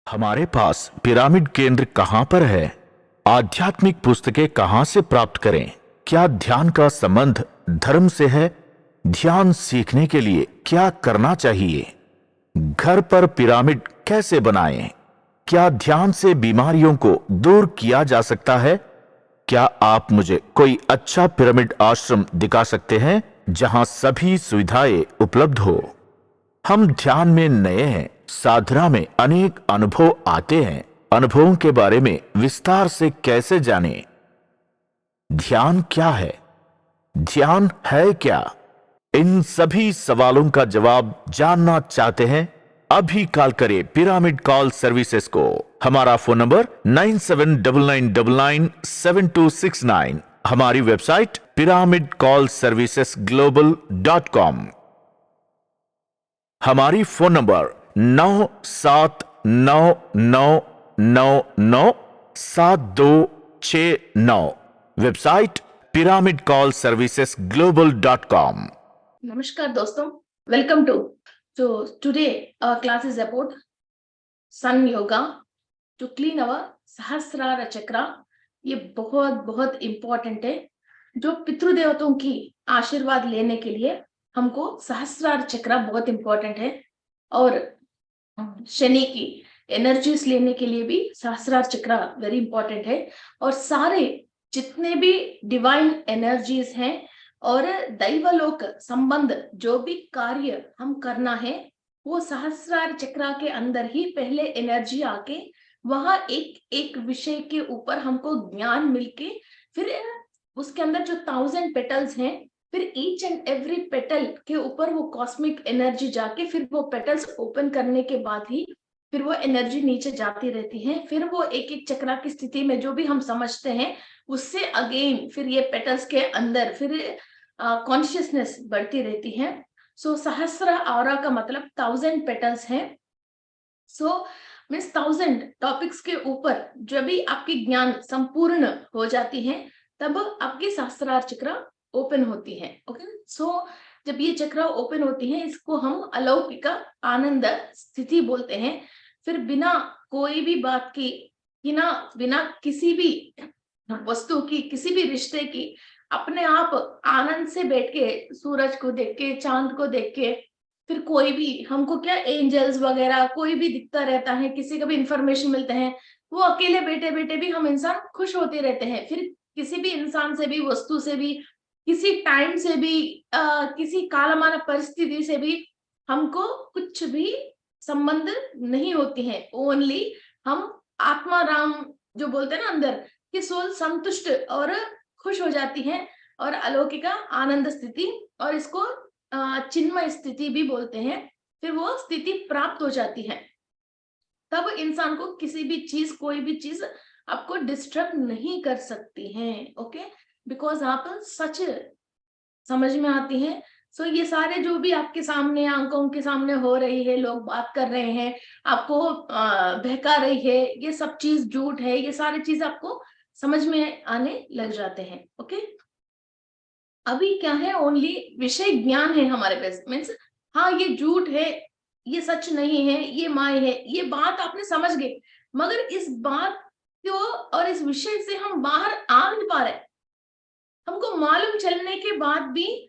हमारे पास पिरामिड केंद्र कहाँ पर है? आध्यात्मिक पुस्तकें कहाँ से प्राप्त करें? क्या ध्यान का संबंध धर्म से है? ध्यान सीखने के लिए क्या करना चाहिए? घर पर पिरामिड कैसे बनाएं? क्या ध्यान से बीमारियों को दूर किया जा सकता है? क्या आप मुझे कोई अच्छा पिरामिड आश्रम दिखा सकते हैं जहां सभी सुविधाएं उपलब्ध हो? हम ध्यान में नए हैं, साधना में अनेक अनुभव आते हैं। अनुभवों के बारे में विस्तार से कैसे जानें? ध्यान क्या है? ध्यान है क्या? इन सभी सवालों का जवाब जानना चाहते हैं? अभी कॉल करें पिरामिड कॉल सर्विसेज को। हमारा फोन नंबर 9799997269। हमारी वेबसाइट pyramidcallservicesglobal.com। हमारी फोन नंबर 9799997269। Website pyramidcallservicesglobal.com। नमस्कार दोस्तों, welcome to today our class is about sun yoga to clean our Sahasrara chakra. ये बहुत बहुत इम्पोर्टेंट है। जो पितृदेवताओं की आशीर्वाद लेने के लिए हमको सहस्रार चक्र बहुत इम्पोर्टेंट है, और शनि की एनर्जीज लेने के लिए भी सहस्रार चक्र वेरी इंपॉर्टेंट है। और सारे जितने भी डिवाइन एनर्जीज हैं और दैवलोक संबंध जो भी कार्य हम करना है, वो सहस्रार चक्र के अंदर ही पहले एनर्जी आके वहां एक एक विषय के ऊपर हमको ज्ञान मिलके, फिर उसके अंदर जो 1000 पेटल्स हैं, फिर ईच एंड एवरी पेटल के ऊपर वो कॉस्मिक एनर्जी जाके फिर वो पेटल्स ओपन करने के बाद ही फिर वो एनर्जी नीचे जाती रहती है। फिर वो एक एक चक्र की स्थिति में जो भी हम समझते हैं उससे अगेन फिर ये पेटल्स के अंदर फिर कॉन्शियसनेस बढ़ती रहती है। सो सहस्र ऑरा का मतलब 1000 पेटल्स हैं। सो मीन्स 1000 टॉपिक्स के ऊपर जब भी आपकी ज्ञान संपूर्ण हो जाती है तब आपकी सहस्रार चक्र ओपन होती है। ओके, सो जब ये चक्र ओपन होती है इसको हम अलौकिक आनंद स्थिति बोलते हैं। फिर बिना कोई भी बात की, बिना किसी भी वस्तु की, किसी भी रिश्ते की, अपने आप आनंद से बैठ के सूरज को देख के, चांद को देख के, फिर कोई भी हमको क्या एंजल्स वगैरह कोई भी दिखता रहता है, किसी का भी इंफॉर्मेशन मिलते हैं, वो अकेले बैठे बैठे भी हम इंसान खुश होते रहते हैं। फिर किसी भी इंसान से भी, वस्तु से भी, किसी टाइम से भी, किसी कालमान परिस्थिति से भी हमको कुछ भी संबंध नहीं होती है। ओनली हम आत्मा राम जो बोलते हैं ना अंदर कि सोल संतुष्ट और खुश हो जाती है, और अलौकिक आनंद स्थिति, और इसको चिन्मय स्थिति भी बोलते हैं। फिर वो स्थिति प्राप्त हो जाती है, तब इंसान को किसी भी चीज, कोई भी चीज आपको डिस्टर्ब नहीं कर सकती है। ओके, बिकॉज आप सच समझ में आती है। सो ये सारे जो भी आपके सामने, आंखों के सामने हो रही है, लोग बात कर रहे हैं, आपको बहका रही है, ये सब चीज झूठ है, ये सारी चीज आपको समझ में आने लग जाते हैं। ओके, अभी क्या है, ओनली विषय ज्ञान है हमारे पास। मीन्स हाँ ये झूठ है, ये सच नहीं है, ये माय है, ये बात आपने समझ गए, मगर इस बात को और इस विषय से हम बाहर आ नहीं पा रहे। हमको मालूम चलने के बाद भी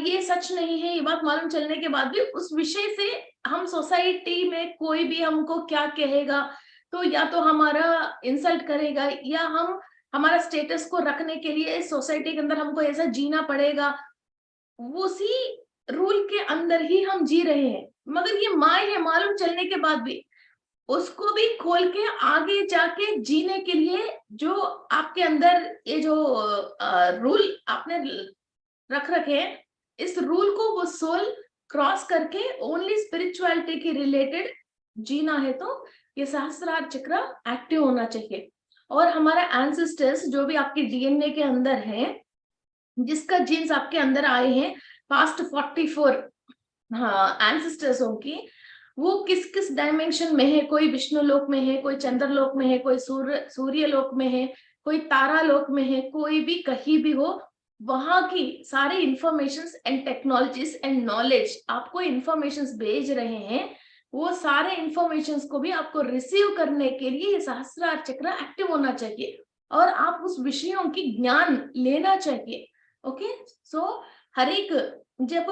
ये सच नहीं है, ये बात मालूम चलने के बाद भी उस विषय से हम सोसाइटी में कोई भी हमको क्या कहेगा, तो या तो हमारा इंसल्ट करेगा, या हम हमारा स्टेटस को रखने के लिए सोसाइटी के अंदर हमको ऐसा जीना पड़ेगा, उसी रूल के अंदर ही हम जी रहे हैं। मगर ये माय है, मालूम चलने के बाद भी उसको भी खोल के आगे जाके जीने के लिए जो आपके अंदर ये जो रूल आपने रख रखे हैं, इस रूल को वो सोल क्रॉस करके ओनली स्पिरिचुअलिटी के रिलेटेड जीना है, तो ये सहस्रार चक्र एक्टिव होना चाहिए। और हमारा एंसेस्टर्स जो भी आपके डीएनए के अंदर है, जिसका जीन्स आपके अंदर आए हैं पास्ट 44 एंसेस्टर्स की, वो किस किस डायमेंशन में है, कोई विष्णु लोक में है, कोई चंद्रलोक में है, कोई सूर्य लोक में है, कोई तारा लोक में है, कोई भी कहीं भी हो, वहां की सारी information and technologies and knowledge आपको इंफॉर्मेशन भेज रहे हैं वो सारे इंफॉर्मेशंस को भी आपको रिसीव करने के लिए ये सहस्रार चक्र एक्टिव होना चाहिए और आप उस विषयों की ज्ञान लेना चाहिए। ओके, सो हर एक जब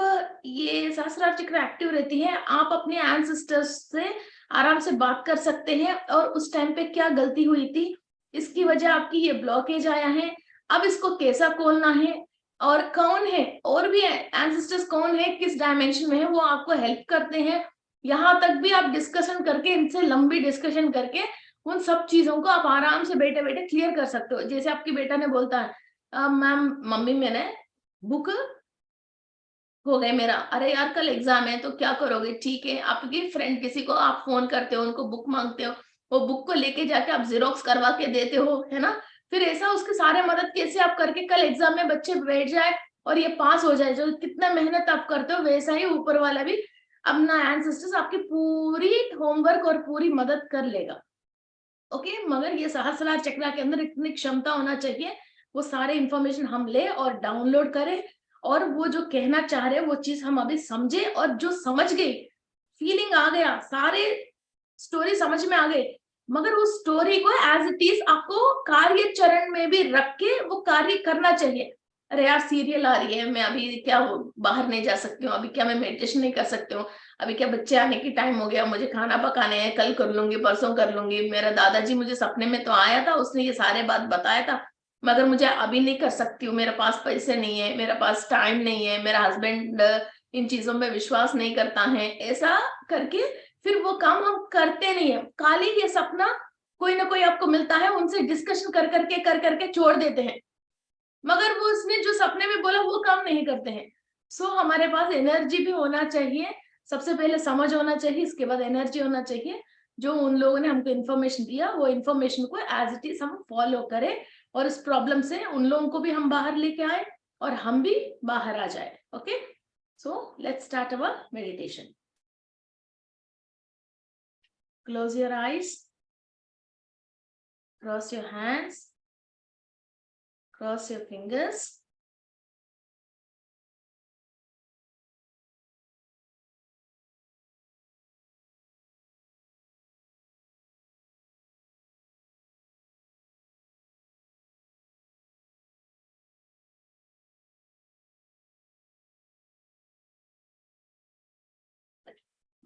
ये सहस्रार चक्र एक्टिव रहती है, आप अपने एंसेस्टर्स से आराम से बात कर सकते हैं और उस टाइम पे क्या गलती हुई थी, इसकी वजह आपकी ये ब्लॉकेज आया है, अब इसको कैसा खोलना है, और कौन है, और भी एंसेस्टर्स कौन है, किस डायमेंशन में है, वो आपको हेल्प करते हैं। यहाँ तक भी आप डिस्कशन करके, इनसे लंबी डिस्कशन करके उन सब चीजों को आप आराम से बैठे बैठे क्लियर कर सकते हो। जैसे आपकी बेटा ने बोलता है मैम मम्मी मैंने बुक हो गए मेरा, अरे यार कल एग्जाम है तो क्या करोगे, ठीक है, आपकी फ्रेंड किसी को आप फोन करते हो, उनको बुक मांगते हो, वो बुक को लेके जाके आप जेरोक्स करवा के देते हो, है ना, फिर ऐसा उसके सारे मदद कैसे आप करके कल एग्जाम में बच्चे बैठ जाए और ये पास हो जाए, जो कितना मेहनत आप करते हो वैसा ही ऊपर वाला भी अपना एंसेस्टर्स आपकी पूरी होमवर्क और पूरी मदद कर लेगा। ओके, मगर ये सहस्रार चक्र के अंदर इतनी क्षमता होना चाहिए, वो सारे इंफॉर्मेशन हम ले और डाउनलोड करें, और वो जो कहना चाह रहे हैं वो चीज हम अभी समझे, और जो समझ गए, फीलिंग आ गया, सारे स्टोरी समझ में आ गए, मगर उस स्टोरी को एज इट इज आपको कार्य चरण में भी रख के वो कार्य करना चाहिए। अरे यार सीरियल आ रही है, मैं अभी क्या बाहर नहीं जा सकती हूँ, अभी क्या मैं मेडिटेशन नहीं कर सकती हूँ, अभी क्या बच्चे आने की टाइम हो गया, मुझे खाना पकाने हैं, कल कर लूंगी, परसों कर लूंगी, मेरा दादाजी मुझे सपने में तो आया था, उसने ये सारे बात बताया था, मगर मुझे अभी नहीं कर सकती हूँ, मेरे पास पैसे नहीं है, मेरे पास टाइम नहीं है, मेरा हस्बैंड इन चीजों में विश्वास नहीं करता है, ऐसा करके फिर वो काम हम करते नहीं है। खाली ये सपना कोई ना कोई आपको मिलता है, उनसे डिस्कशन कर करके छोड़ देते हैं, मगर वो उसने जो सपने में बोला वो काम नहीं करते हैं। सो हमारे पास एनर्जी भी होना चाहिए, सबसे पहले समझ होना चाहिए, इसके बाद एनर्जी होना चाहिए, जो उन लोगों ने हमको इन्फॉर्मेशन दिया वो इन्फॉर्मेशन को एज इट इज हम फॉलो करें, और इस प्रॉब्लम से उन लोगों को भी हम बाहर लेके आए और हम भी बाहर आ जाए। Okay, so let's start our meditation. Close your eyes, cross your hands, cross your fingers,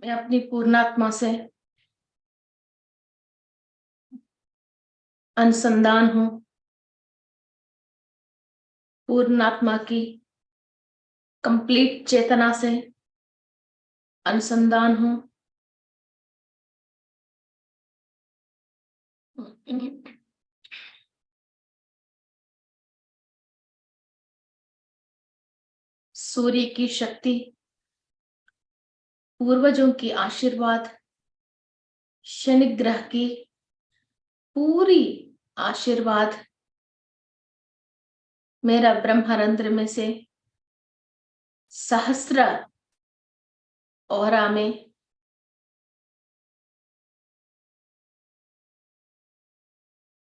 मैं अपनी पूर्णात्मा से अनुसंधान हूं, पूर्णात्मा की कंप्लीट चेतना से अनुसंधान हूं। सूर्य की शक्ति, पूर्वजों की आशीर्वाद, शनि ग्रह की पूरी आशीर्वाद मेरा ब्रह्मरंध्र में से सहस्र औरा में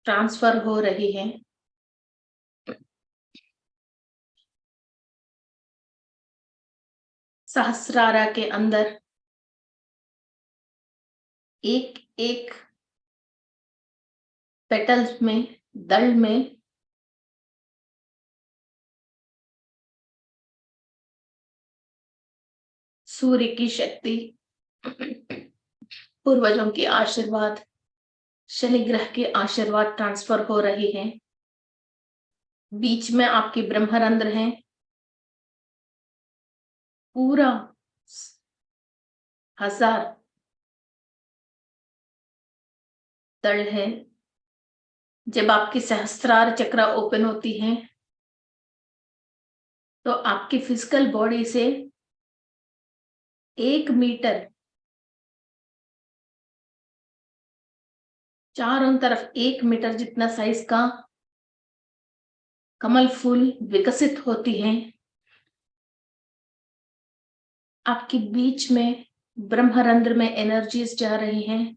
ट्रांसफर हो रही है। सहस्रारा के अंदर एक एक पेटल्स में, दल में सूर्य की शक्ति, पूर्वजों की आशीर्वाद, शनि ग्रह के आशीर्वाद ट्रांसफर हो रही है। बीच में आपकी ब्रह्मरंध्र है, पूरा 1000 दल है। जब आपकी सहस्त्रार चक्र ओपन होती है तो आपकी फिजिकल बॉडी से 1 मीटर चारों तरफ 1 मीटर जितना साइज का कमल फूल विकसित होती हैं। आपके बीच में ब्रह्मरंध्र में एनर्जीज जा रही हैं,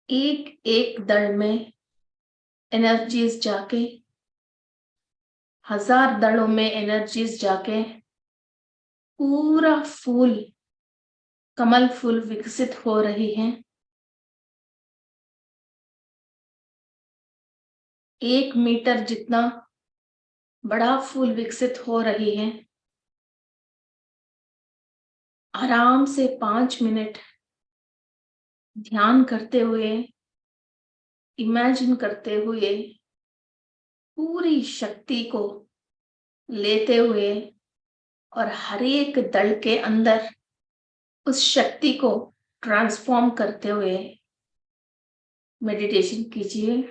एक एक दल में एनर्जीज जाके 1000 दलों में एनर्जीज जाके पूरा फूल कमल फूल विकसित हो रही हैं। 1 मीटर जितना बड़ा फूल विकसित हो रही है। आराम से 5 मिनट ध्यान करते हुए, इमेजिन करते हुए, पूरी शक्ति को लेते हुए और हर एक दल के अंदर उस शक्ति को ट्रांसफॉर्म करते हुए मेडिटेशन कीजिए।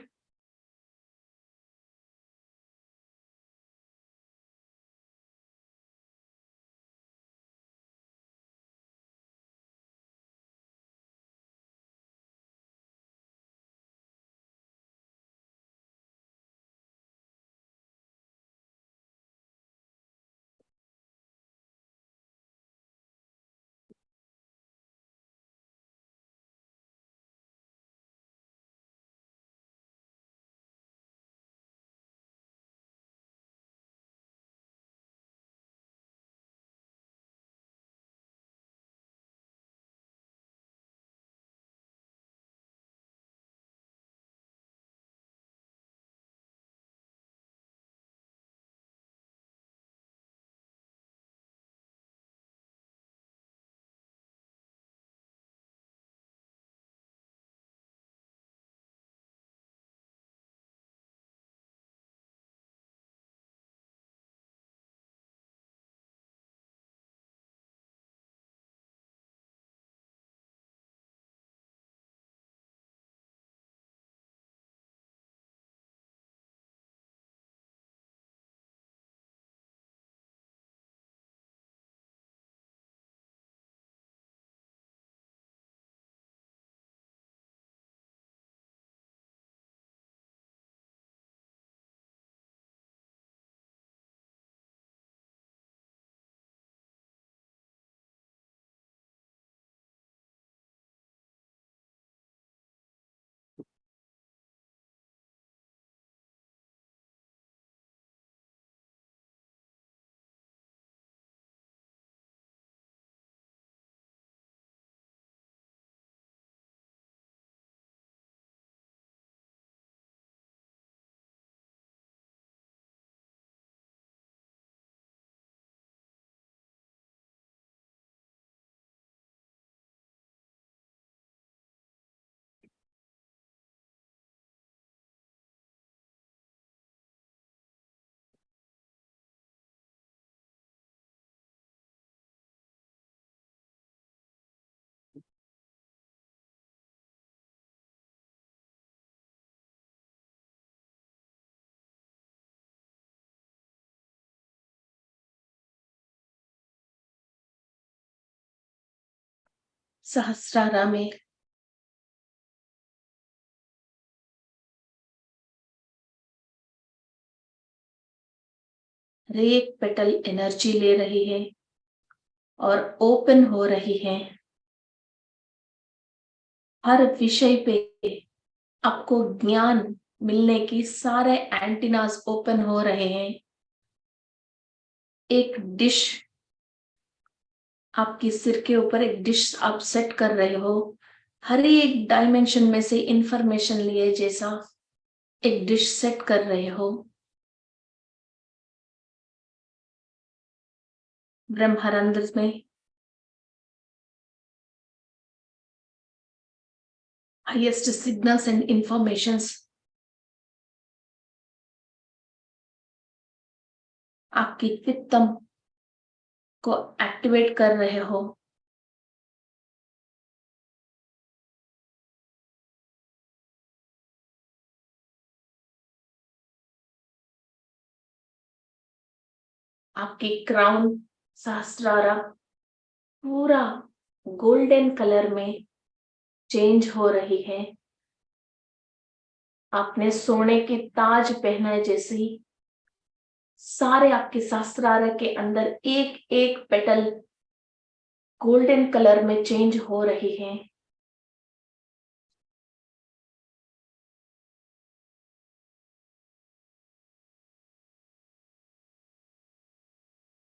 सहस्रारा में रेक पेटल एनर्जी ले रही है और ओपन हो रही है। हर विषय पे आपको ज्ञान मिलने की सारे एंटीनास ओपन हो रहे हैं। एक डिश, आपके सिर के ऊपर एक डिश आप सेट कर रहे हो। हर एक डायमेंशन में से इंफॉर्मेशन लिए जैसा एक डिश सेट कर रहे हो। ब्रह्मानंद में हाईएस्ट सिग्नल्स एंड इंफॉर्मेशंस आपकी पित्तम को एक्टिवेट कर रहे हो। आपकी क्राउन सहस्त्रारा पूरा गोल्डन कलर में चेंज हो रही है। आपने सोने के ताज पहना है जैसे ही सारे आपके सहस्त्रारा के अंदर एक एक पेटल गोल्डन कलर में चेंज हो रही है।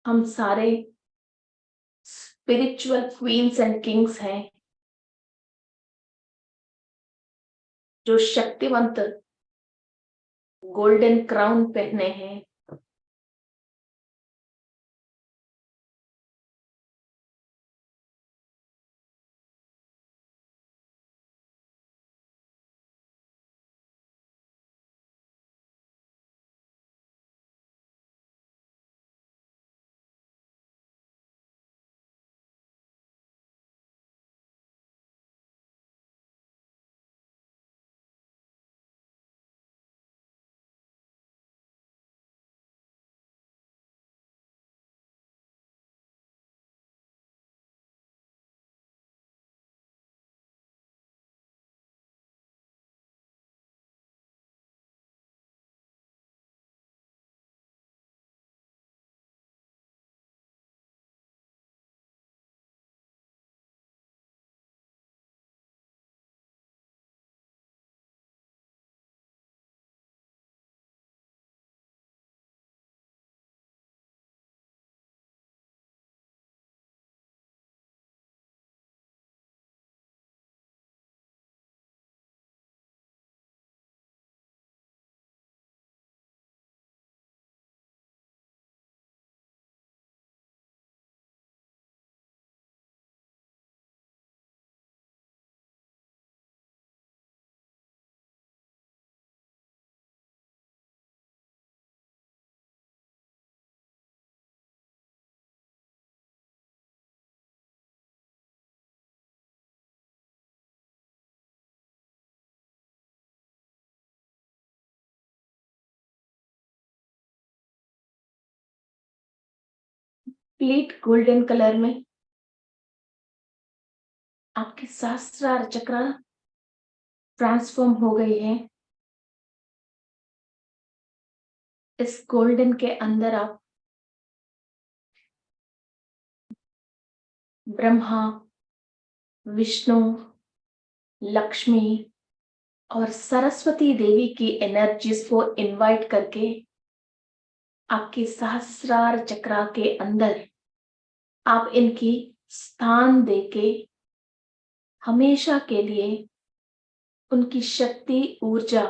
हम सारे स्पिरिचुअल क्वींस एंड किंग्स हैं, जो शक्तिवंत गोल्डन क्राउन पहने हैं, प्लीट गोल्डन कलर में आपके सहस्त्रार चक्र ट्रांसफॉर्म हो गई है। इस गोल्डन के अंदर आप ब्रह्मा, विष्णु, लक्ष्मी और सरस्वती देवी की एनर्जीज को इनवाइट करके आपके सहस्रार चक्र के अंदर आप इनकी स्थान देके हमेशा के लिए उनकी शक्ति ऊर्जा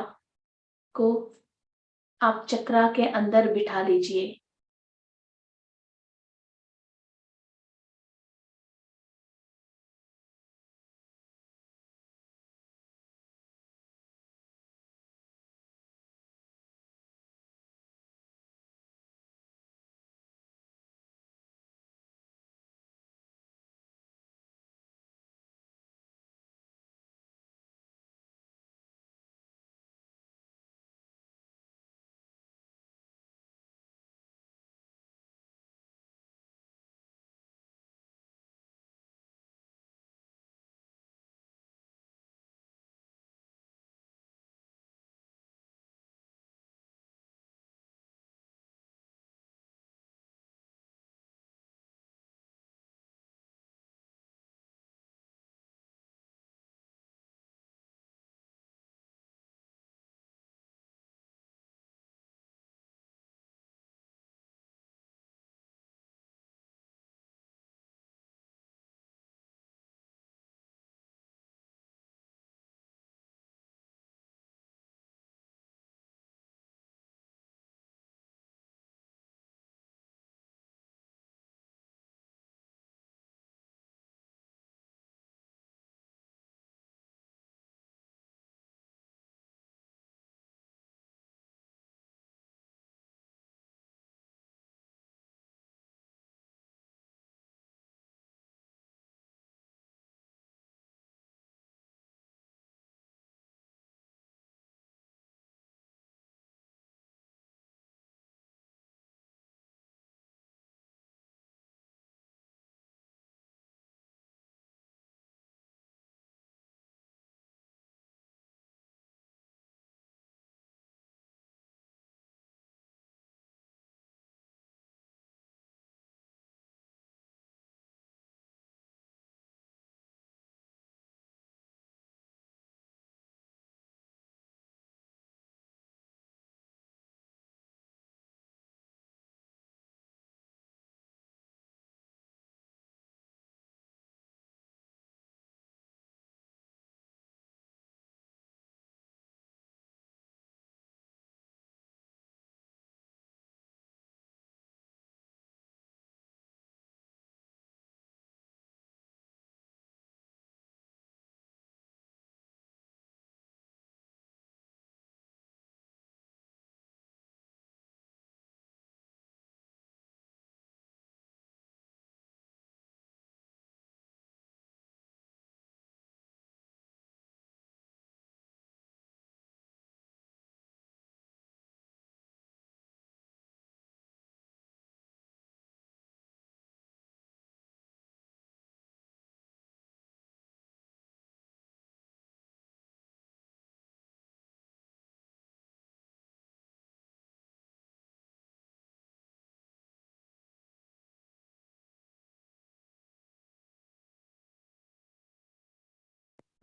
को आप चक्रा के अंदर बिठा लीजिए।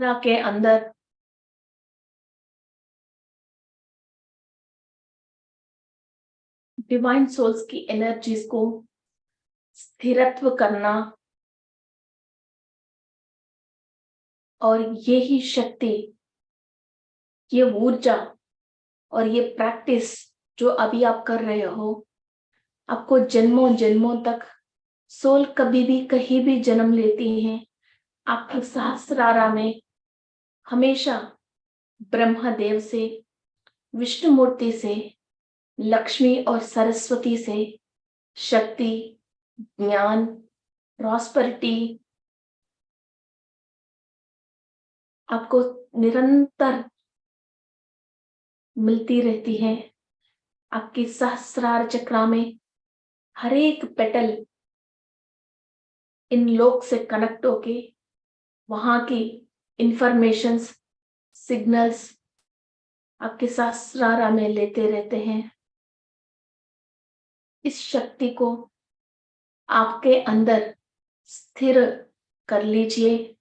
के अंदर डिवाइन सोल्स की एनर्जीज को स्थिरत्व करना, और यही शक्ति, ये ऊर्जा और ये प्रैक्टिस जो अभी आप कर रहे हो, आपको जन्मों जन्मों तक, सोल कभी भी कहीं भी जन्म लेती हैं, आपके सहस्रारा में हमेशा ब्रह्मदेव से, विष्णु मूर्ति से, लक्ष्मी और सरस्वती से शक्ति, ज्ञान, प्रॉस्पेरिटी आपको निरंतर मिलती रहती है। आपकी सहस्रार चक्रा में हर एक पेटल इन लोक से कनेक्ट होके वहां की इंफॉर्मेशंस, सिग्नल्स आपके सहस्रारा में लेते रहते हैं। इस शक्ति को आपके अंदर स्थिर कर लीजिए।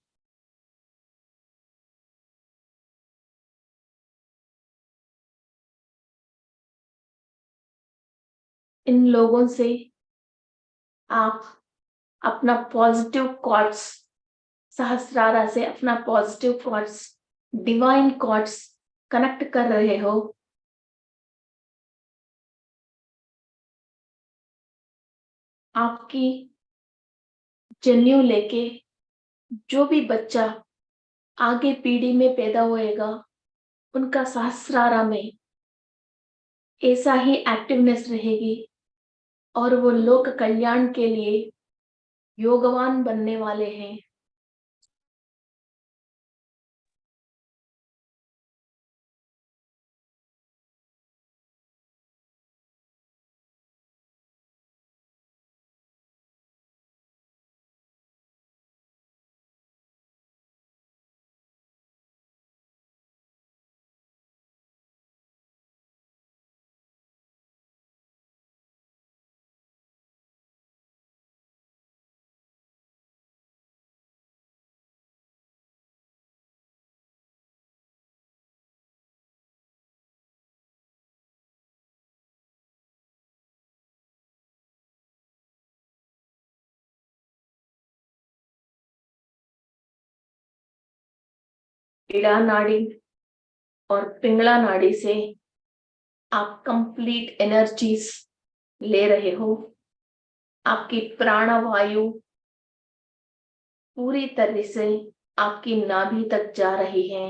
इन लोगों से आप अपना पॉजिटिव कॉर्ड्स, सहस्रारा से अपना positive cords, divine cords connect कर रहे हो। आपकी जन्यू लेके जो भी बच्चा आगे पीढ़ी में पैदा होएगा, उनका सहस्रारा में ऐसा ही एक्टिवनेस रहेगी और वो लोक कल्याण के लिए योगवान बनने वाले हैं। इड़ा नाड़ी और पिंगला नाड़ी से आप कंप्लीट एनर्जीज ले रहे हो। आपकी प्राणवायु पूरी तरह से आपकी नाभि तक जा रही है।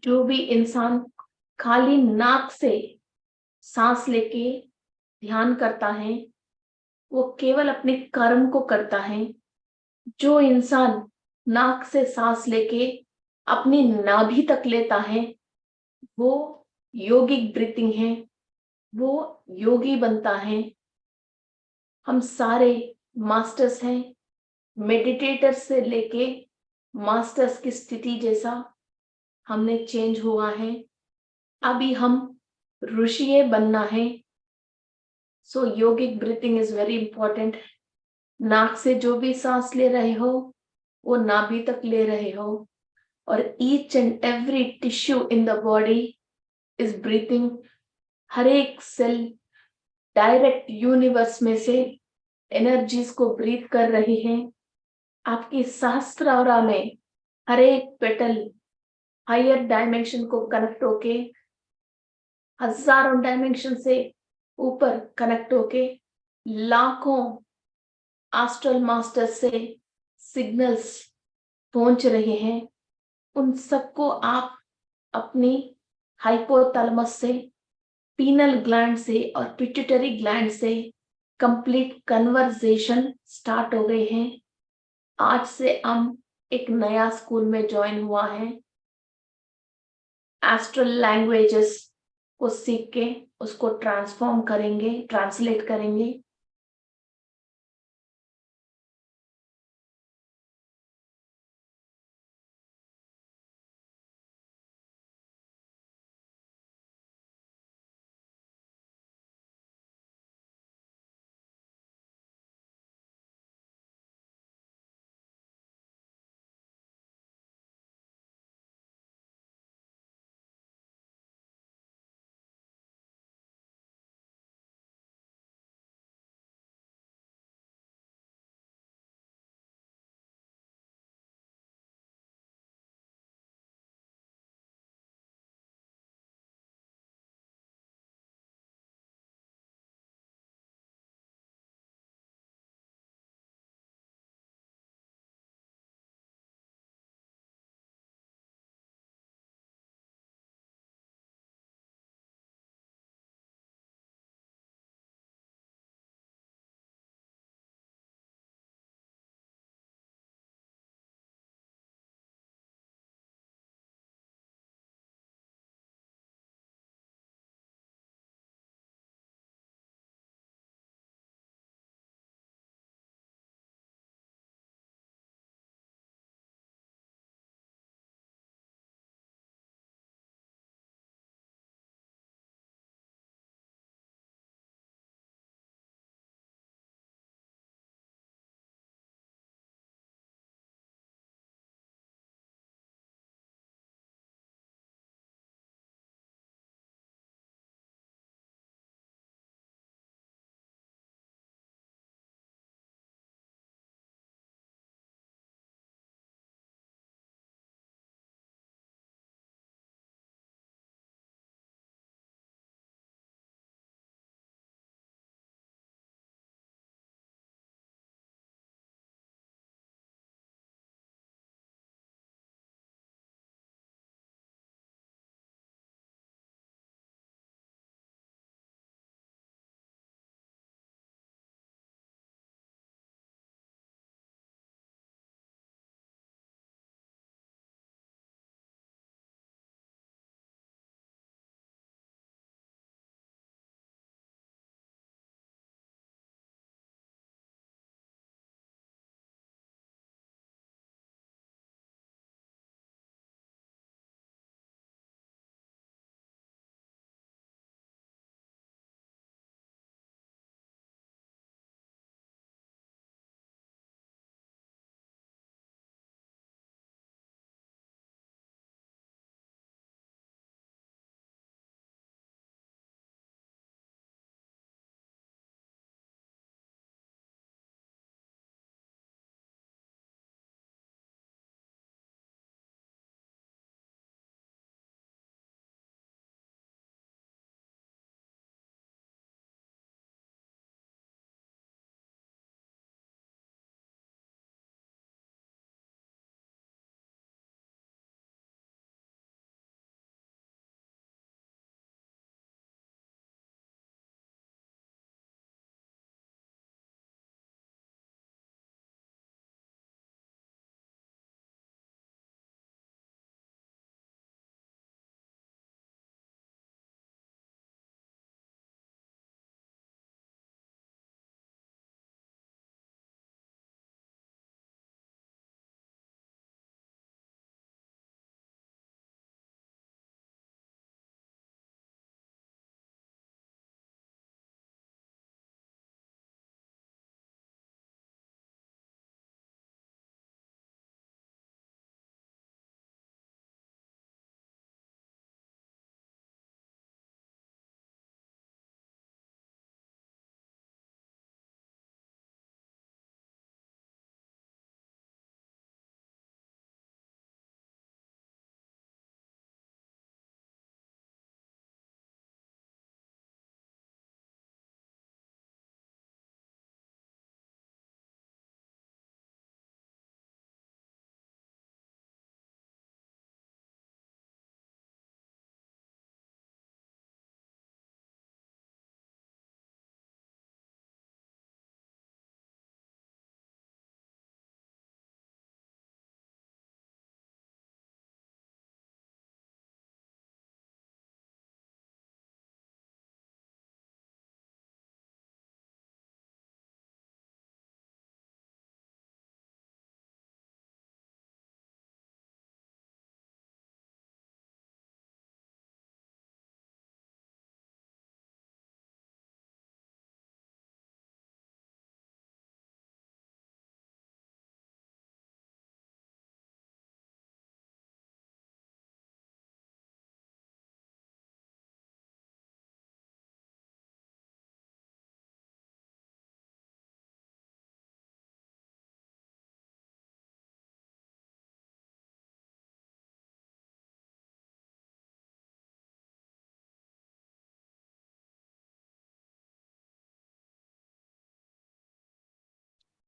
जो भी इंसान खाली नाक से सांस लेके ध्यान करता है, वो केवल अपने कर्म को करता है। जो इंसान नाक से सांस लेके अपनी नाभि तक लेता है, वो योगिक ब्रीथिंग है, वो योगी बनता है। हम सारे मास्टर्स हैं, मेडिटेटर से लेके मास्टर्स की स्थिति जैसा हमने चेंज हुआ है। अभी हम ऋषि बनना है। सो योगिक ब्रीथिंग इज वेरी इंपॉर्टेंट। नाक से जो भी सांस ले रहे हो, वो नाभि तक ले रहे हो, और each and every tissue in the body is breathing. हर एक सेल डायरेक्ट यूनिवर्स में से एनर्जीज को ब्रीथ कर रही है। आपकी सहस्त्रारा में हर एक पेटल हायर डायमेंशन को कनेक्ट होके, हजारों डायमेंशन से ऊपर कनेक्ट होके, लाखों एस्ट्रल मास्टर्स से सिग्नल्स पहुंच रहे हैं। उन सबको आप अपनी हाइपोथैलेमस से, पीनल ग्लैंड से और पिट्यूटरी ग्लैंड से कंप्लीट कन्वर्सेशन स्टार्ट हो गए हैं। आज से हम एक नया स्कूल में ज्वाइन हुआ है। एस्ट्रल लैंग्वेजेस को सीख के उसको ट्रांसफॉर्म करेंगे, ट्रांसलेट करेंगे।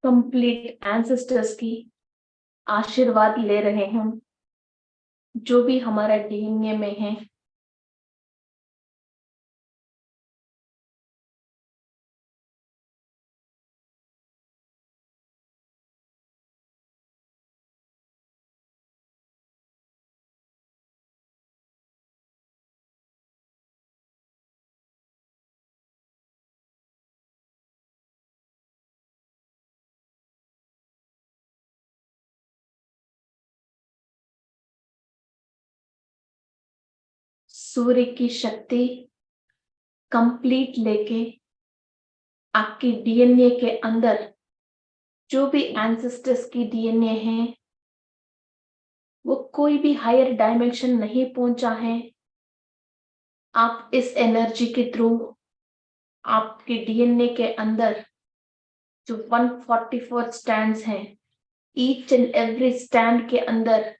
कंप्लीट एंसेस्टर्स की आशीर्वाद ले रहे हैं, जो भी हमारा डीएनए में है। सूर्य की शक्ति कंप्लीट लेके आपके डीएनए के अंदर जो भी एंसेस्टर्स की डीएनए है, वो कोई भी हायर डायमेंशन नहीं पहुंचा है। आप इस एनर्जी के थ्रू आपके डीएनए के अंदर जो 144 स्टैंड्स हैं, ईच एंड एवरी स्टैंड के अंदर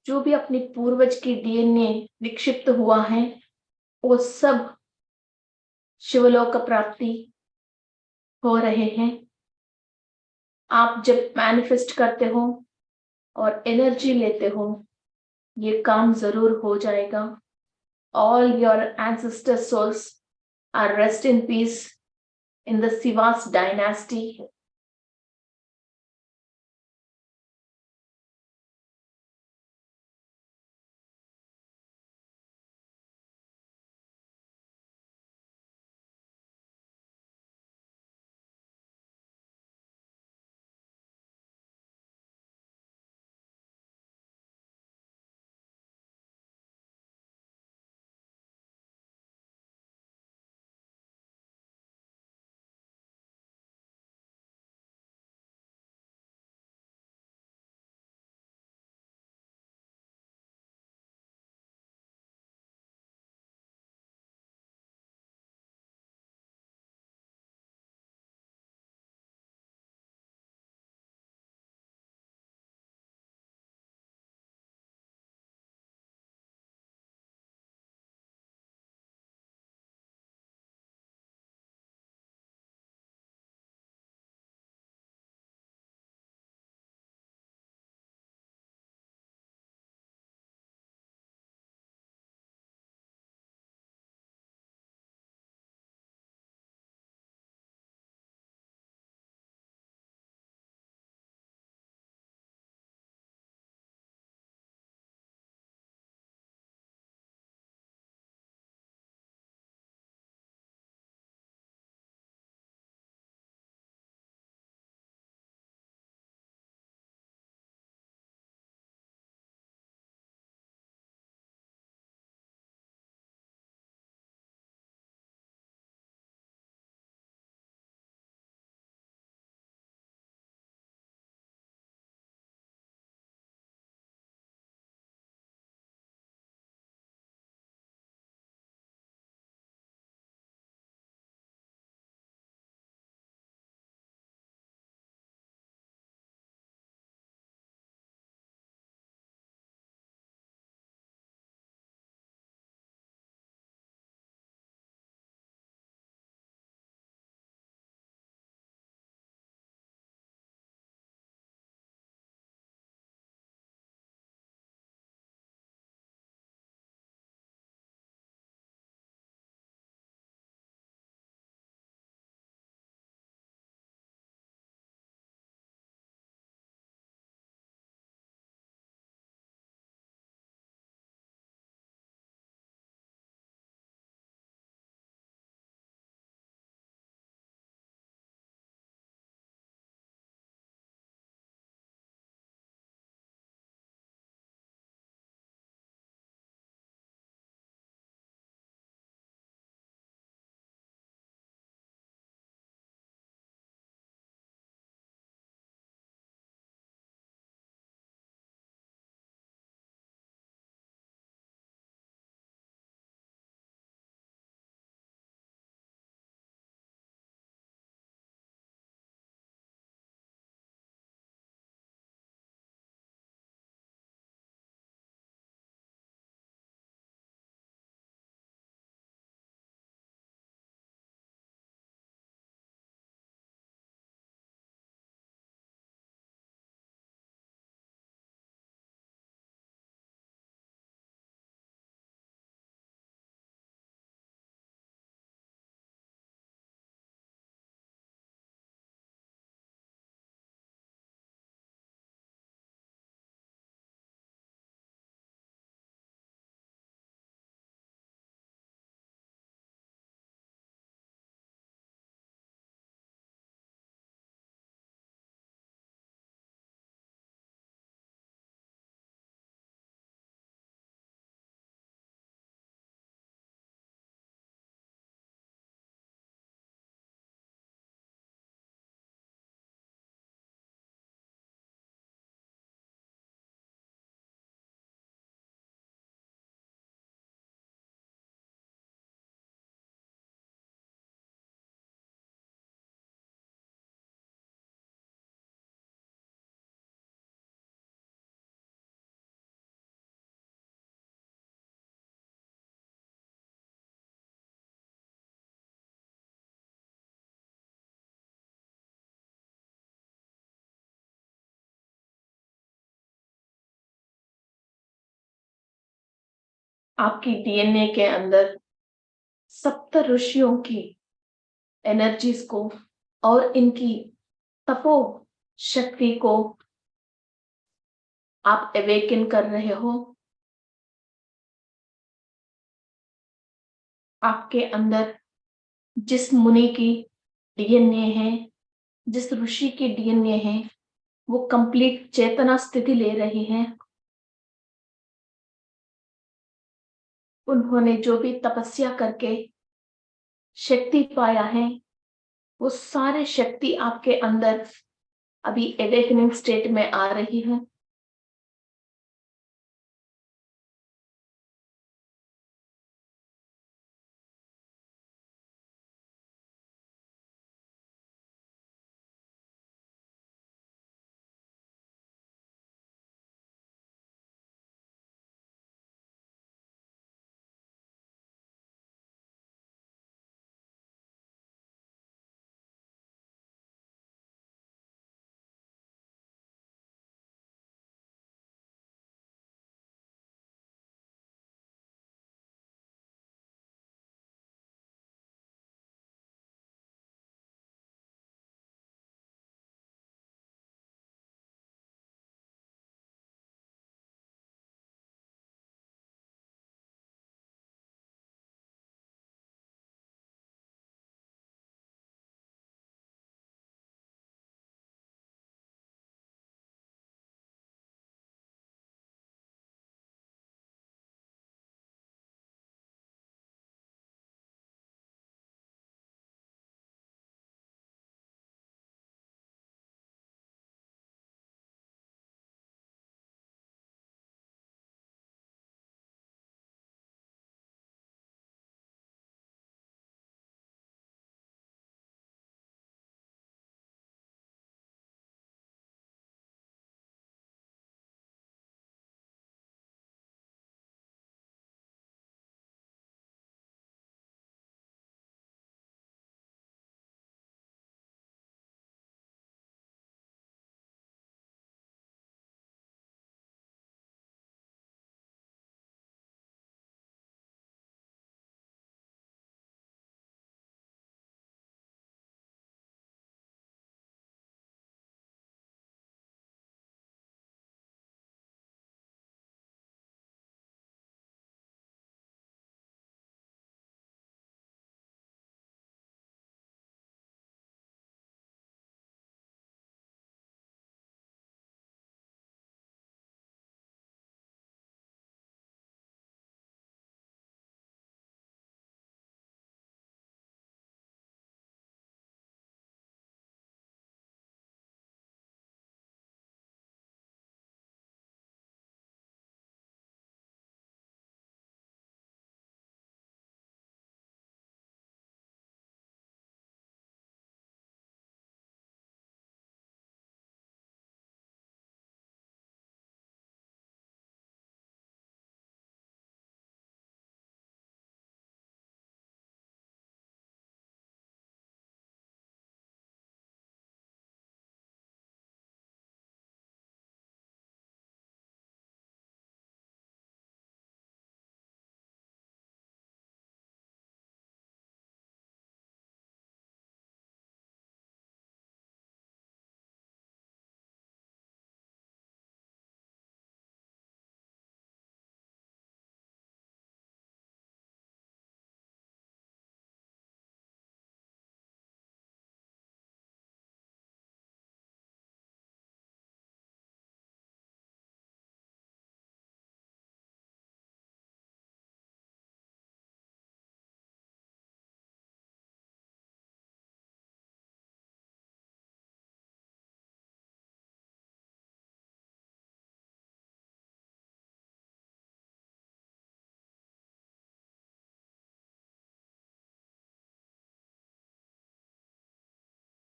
जो भी अपने पूर्वज की डीएनए निक्षिप्त हुआ है, वो सब शिवलोक प्राप्ति हो रहे हैं। आप जब मैनिफेस्ट करते हो और एनर्जी लेते हो, ये काम जरूर हो जाएगा। All your ancestor souls are rest in peace in the Sivas dynasty. आपकी डीएनए के अंदर सप्त ऋषियों की एनर्जीज को और इनकी तपो शक्ति को आप अवेकन कर रहे हो। आपके अंदर जिस मुनि की डीएनए है, जिस ऋषि की डीएनए है, वो कंप्लीट चेतना स्थिति ले रही है। उन्होंने जो भी तपस्या करके शक्ति पाया है, वो सारे शक्ति आपके अंदर अभी अवेकनिंग स्टेट में आ रही है।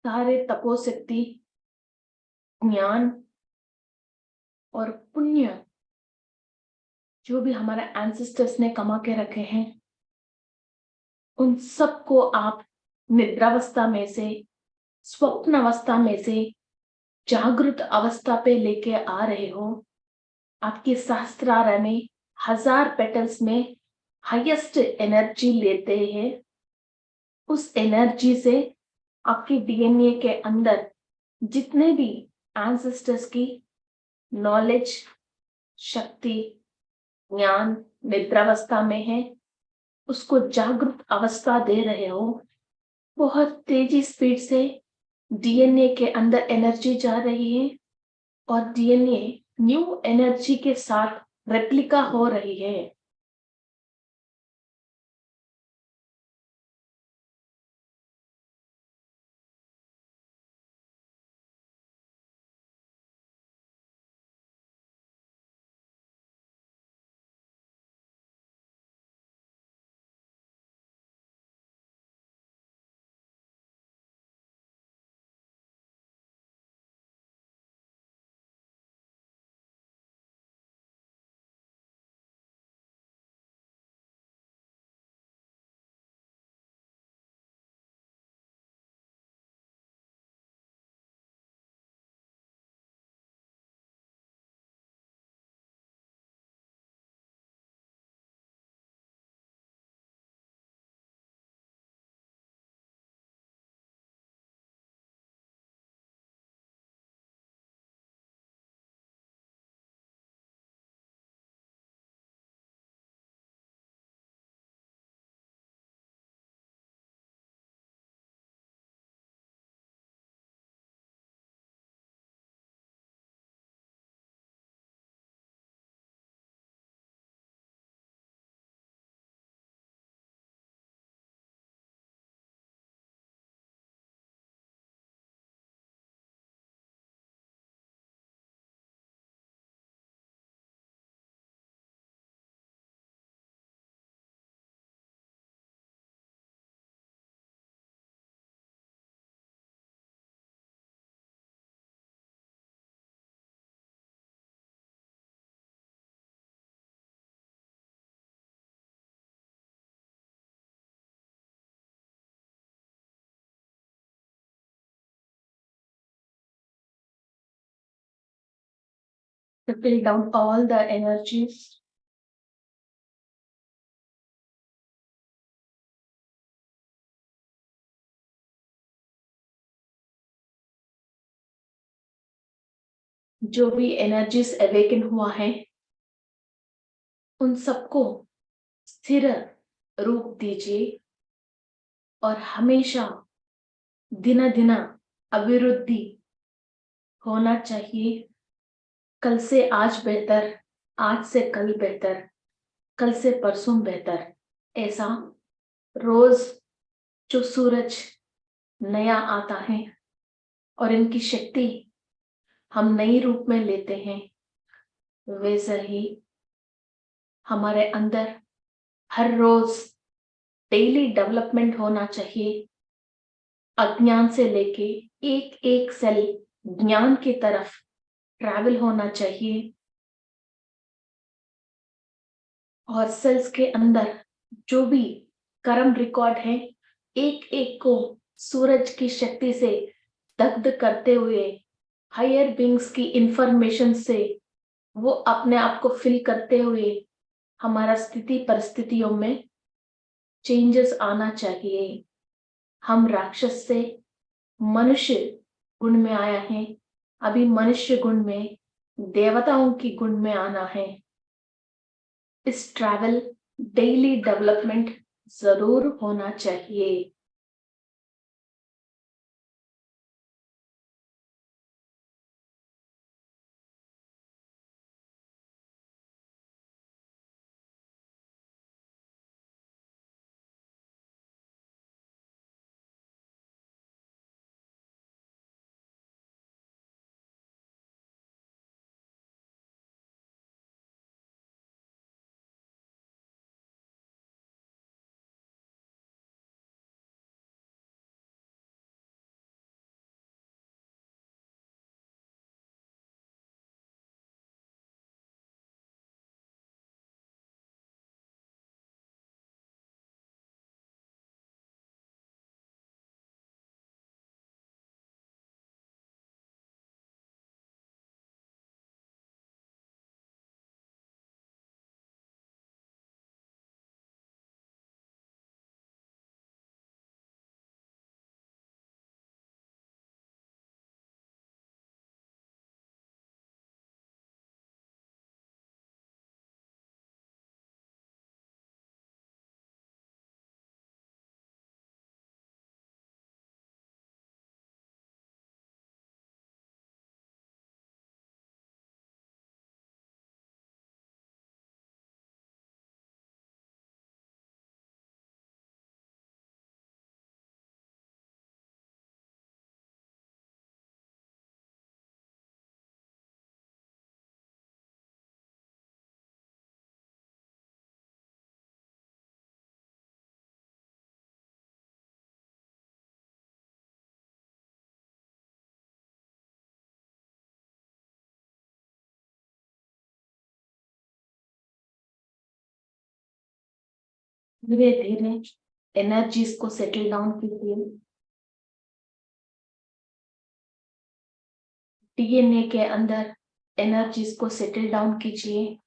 सारे तपोशक्ति, ज्ञान और पुण्य जो भी हमारे एंसेस्टर्स ने कमा के रखे हैं, उन सबको आप निद्रावस्था में से, स्वप्न अवस्था में से जागृत अवस्था पे लेके आ रहे हो। आपके सहस्त्रार में 1000 पेटल्स में हाईएस्ट एनर्जी लेते हैं। उस एनर्जी से आपकी डीएनए के अंदर जितने भी एंसेस्टर्स की नॉलेज, शक्ति, ज्ञान निद्रावस्था में है, उसको जागृत अवस्था दे रहे हो। बहुत तेजी स्पीड से डीएनए के अंदर एनर्जी जा रही है और डीएनए न्यू एनर्जी के साथ रेप्लिका हो रही है। To fill down all the energies. जो भी एनर्जीज अवेकन हुआ है उन सबको स्थिर रूप दीजिए और हमेशा दिन दिन अभिवृद्धि होना चाहिए। कल से आज बेहतर, आज से कल बेहतर, कल से परसों बेहतर, ऐसा रोज जो सूरज नया आता है और इनकी शक्ति हम नई रूप में लेते हैं, वैसे ही हमारे अंदर हर रोज डेली डेवलपमेंट होना चाहिए। अज्ञान से लेके एक एक सेल ज्ञान की तरफ ट्रैवल होना चाहिए और सेल्स के अंदर जो भी कर्म रिकॉर्ड है, एक एक को सूरज की शक्ति से दग्ध करते हुए हायर बींग्स की इंफॉर्मेशन से वो अपने आप को फिल करते हुए हमारा स्थिति परिस्थितियों में चेंजेस आना चाहिए। हम राक्षस से मनुष्य गुण में आया है, अभी मनुष्य गुण में देवताओं की गुण में आना है। इस ट्रैवल डेली डेवलपमेंट जरूर होना चाहिए। धीरे धीरे एनर्जीज को सेटल डाउन कीजिए। डीएनए के अंदर एनर्जीज को सेटल डाउन कीजिए।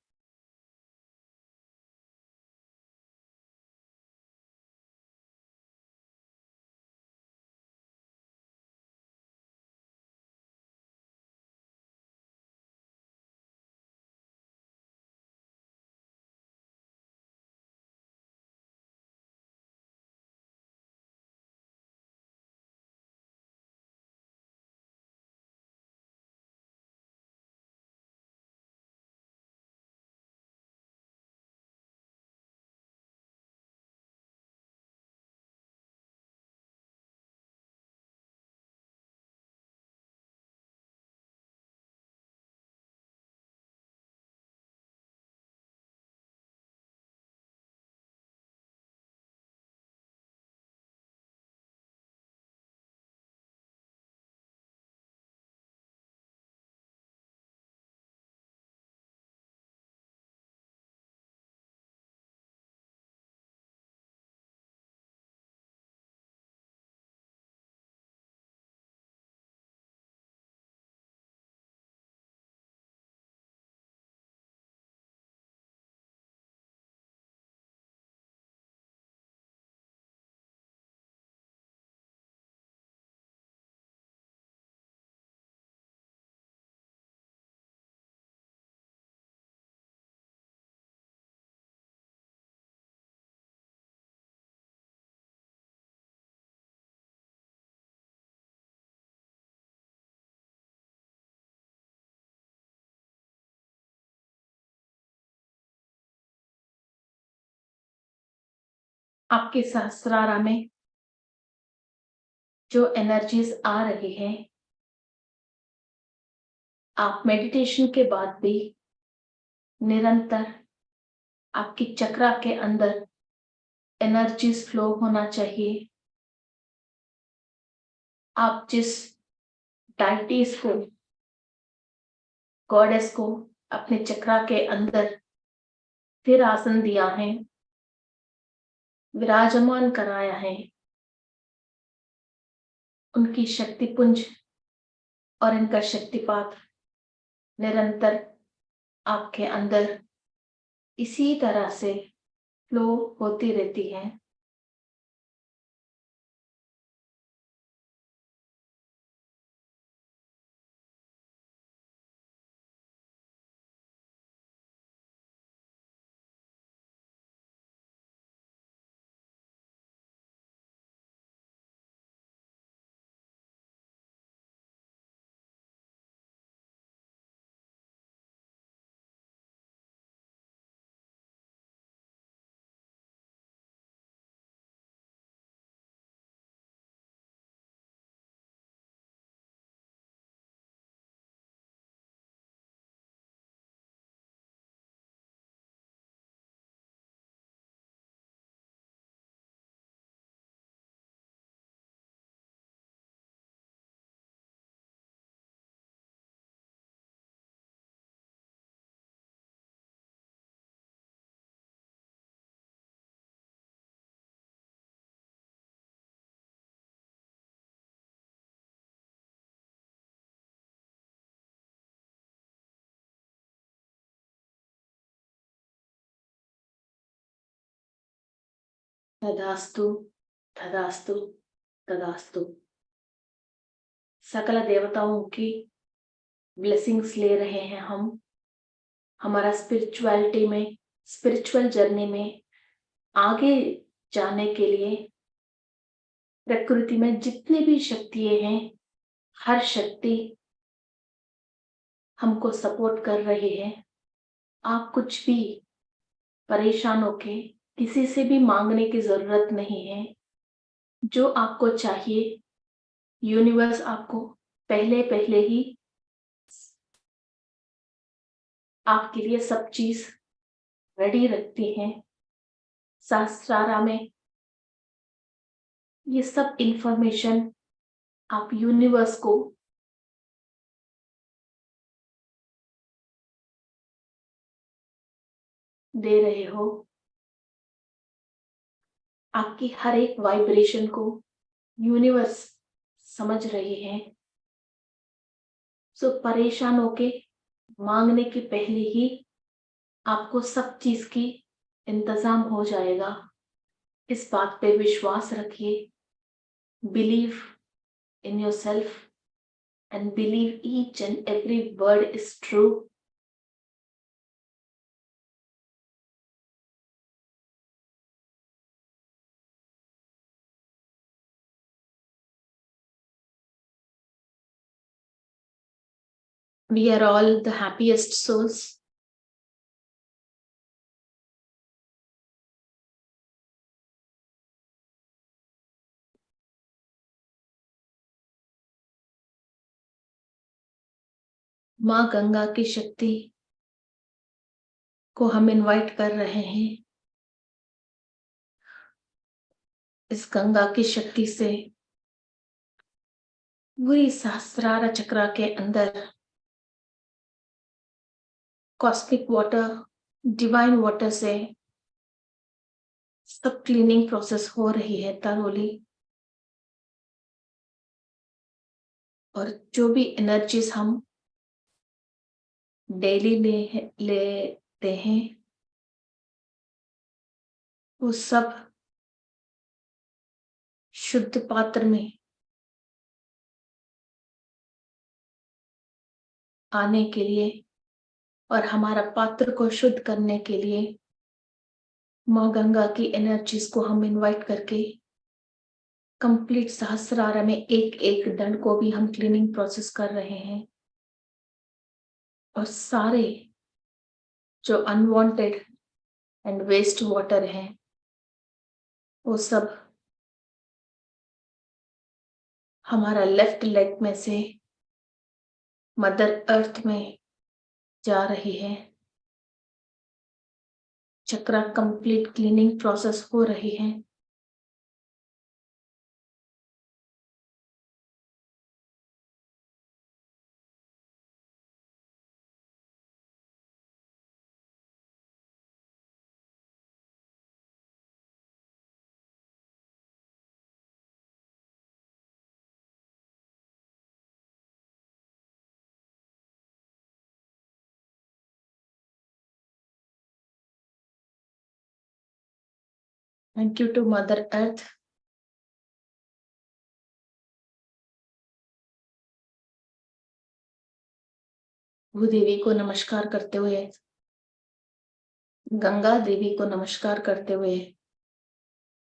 आपके सहस्त्रारा में जो एनर्जीज आ रही है, आप मेडिटेशन के बाद भी निरंतर आपकी चक्रा के अंदर एनर्जीज फ्लो होना चाहिए। आप जिस डाइटीज को, गॉडेस को अपने चक्रा के अंदर स्थिर आसन दिया है, विराजमान कराया है, उनकी शक्तिपुंज और इनका शक्तिपात निरंतर आपके अंदर इसी तरह से फ्लो होती रहती है। तदास्तु, तदास्तु, तदास्तु। सकल देवताओं की ब्लेसिंग्स ले रहे हैं हम। हमारा स्पिरिचुअलिटी में, स्पिरिचुअल जर्नी में आगे जाने के लिए प्रकृति में जितनी भी शक्तियां हैं, हर शक्ति हमको सपोर्ट कर रही है। आप कुछ भी परेशान होके किसी से भी मांगने की जरूरत नहीं है। जो आपको चाहिए यूनिवर्स आपको पहले पहले ही आपके लिए सब चीज रेडी रखती है। सहस्त्रारा में ये सब इंफॉर्मेशन आप यूनिवर्स को दे रहे हो। आपकी हर एक वाइब्रेशन को यूनिवर्स समझ रही है। सो परेशान होके मांगने के पहले ही आपको सब चीज की इंतजाम हो जाएगा। इस बात पे विश्वास रखिए। Believe in yourself and believe each and every word is true. We are all the happiest souls. माँ गंगा की शक्ति को हम इनवाइट कर रहे हैं। इस गंगा की शक्ति से पूरी सहस्रार चक्रा के अंदर कॉस्मिक वाटर, डिवाइन वाटर से सब क्लीनिंग प्रोसेस हो रही है thoroughly। और जो भी एनर्जीज हम डेली लेते हैं वो सब शुद्ध पात्र में आने के लिए और हमारा पात्र को शुद्ध करने के लिए माँ गंगा की एनर्जीज को हम इनवाइट करके कंप्लीट सहस्रारा में एक एक दंड को भी हम क्लीनिंग प्रोसेस कर रहे हैं। और सारे जो अनवांटेड एंड वेस्ट वाटर है वो सब हमारा लेफ्ट लेग में से मदर अर्थ में जा रही है। चक्रा कंप्लीट क्लीनिंग प्रोसेस हो रही है। Thank you to mother earth. Bhudevi को नमस्कार करते हुए, गंगा देवी को नमस्कार करते हुए,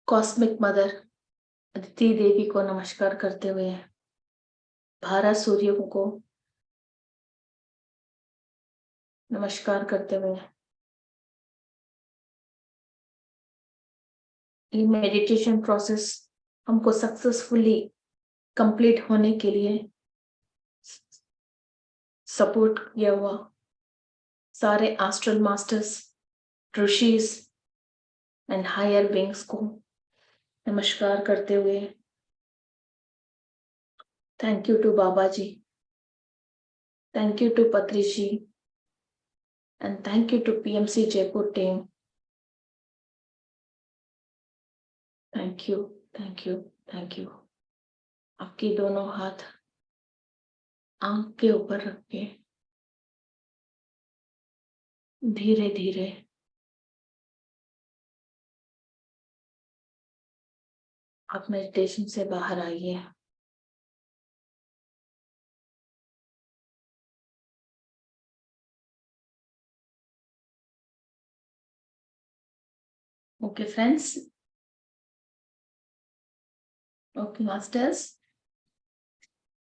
कॉस्मिक मदर अदिति देवी को नमस्कार करते हुए, भारत सूर्य को नमस्कार करते हुए ये मेडिटेशन प्रोसेस हमको सक्सेसफुली कंप्लीट होने के लिए सपोर्ट किया हुआ सारे astral masters, rishis and higher beings को नमस्कार करते हुए, thank you to Baba ji, thank you to Patri ji and thank you to PMC Jaipur team. Thank you, thank you, thank you. आपकी दोनों हाथ आंख के ऊपर रख के धीरे धीरे आप मेडिटेशन से बाहर आइए। Okay friends, okay masters,